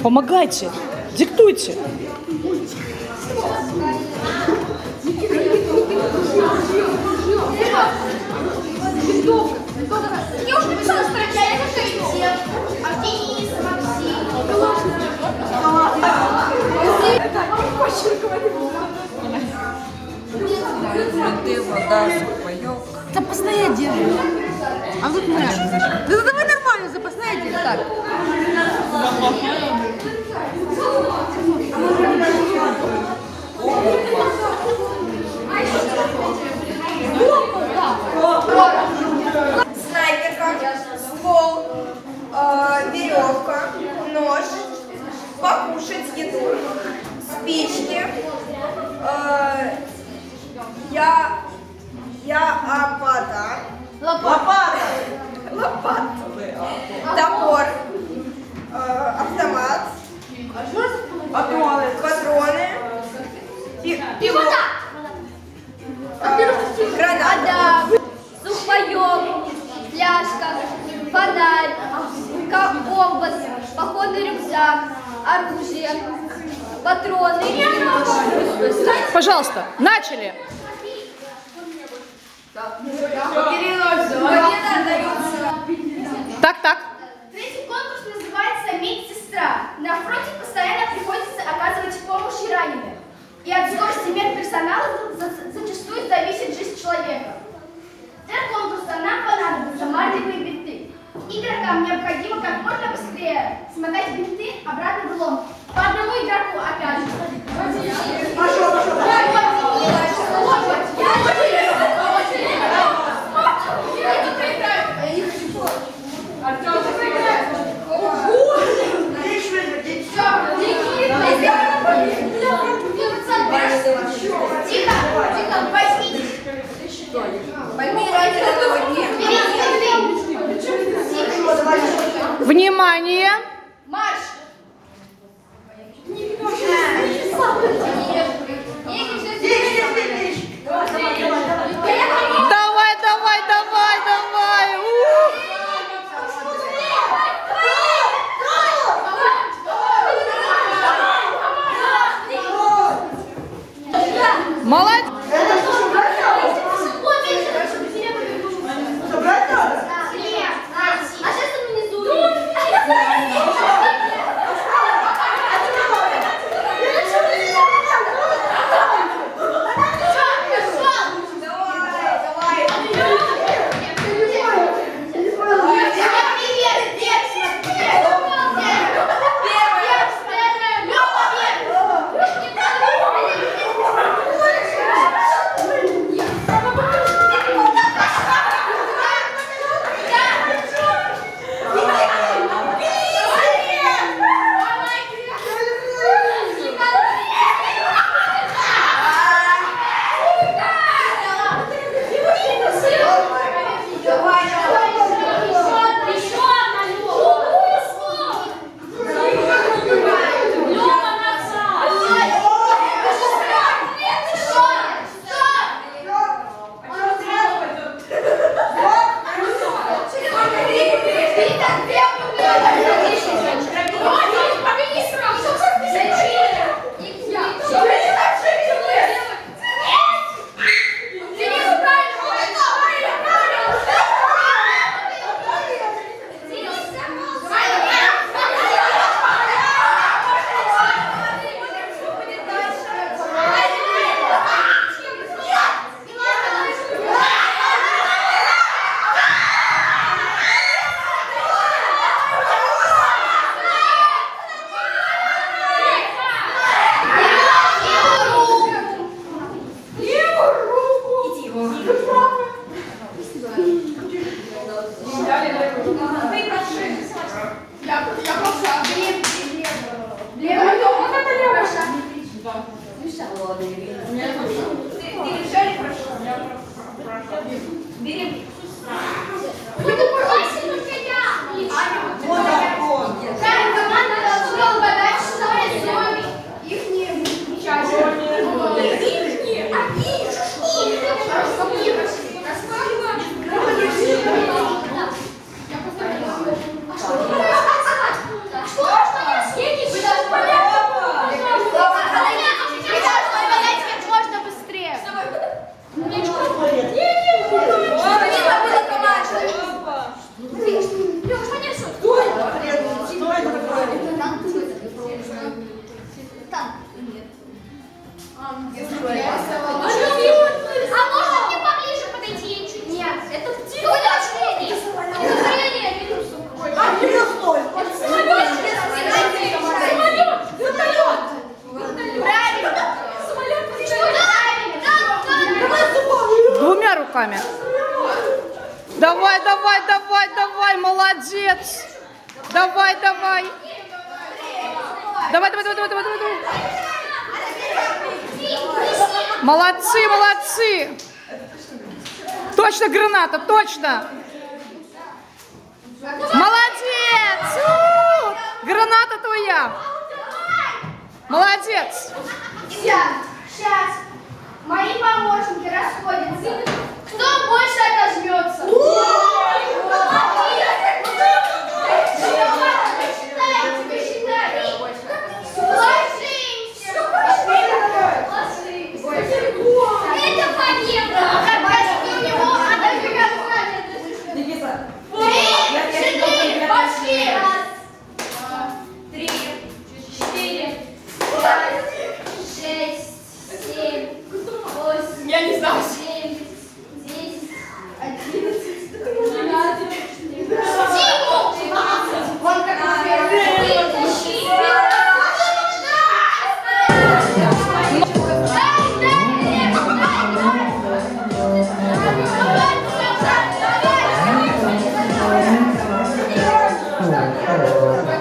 Помогайте, диктуйте. Я уже написала строки, а я хочу Денис, Цветы, вода, сухпайок. Запасная одежда. А вот мы. Да давай нормально, запасная одежда. Так. Снайперка, ствол, веревка, нож, покушать еду, спички, вода, лопата, топор, автомат, патроны, граната, сухпайок, фляжка, фонарь, компас, походный рюкзак, оружие, патроны. Пожалуйста, начали. Так. Третий конкурс называется «Медсестра». На фронте постоянно приходится оказывать помощь раненым. И от скорости медперсонала зачастую зависит жизнь человека. Для конкурса нам понадобятся марлевые бинты. Игрокам необходимо как можно быстрее смотать бинты обратно в лом. По одному игроку опять Внимание. марш! Давай. Молодец. А сейчас он внизу. А можно мне поближе подойти? Нет. Это птица. Это ускорение вируса. Правильно. Двумя руками. Давай, давай, давай, давай, молодец. Давай, давай. Давай, давай, давай, давай, давай, давай. Молодцы, молодцы. Точно граната, точно. Молодец. Граната твоя. Молодец. Сейчас. Мои помощники расходятся. Кто больше отожмется? Это победа! У него пошли! Раз, два, три, 4, 5, 6, 7, 8. Я не знаю. 9, 10, 11, 12, 13. Вон как вытащи! Thank you.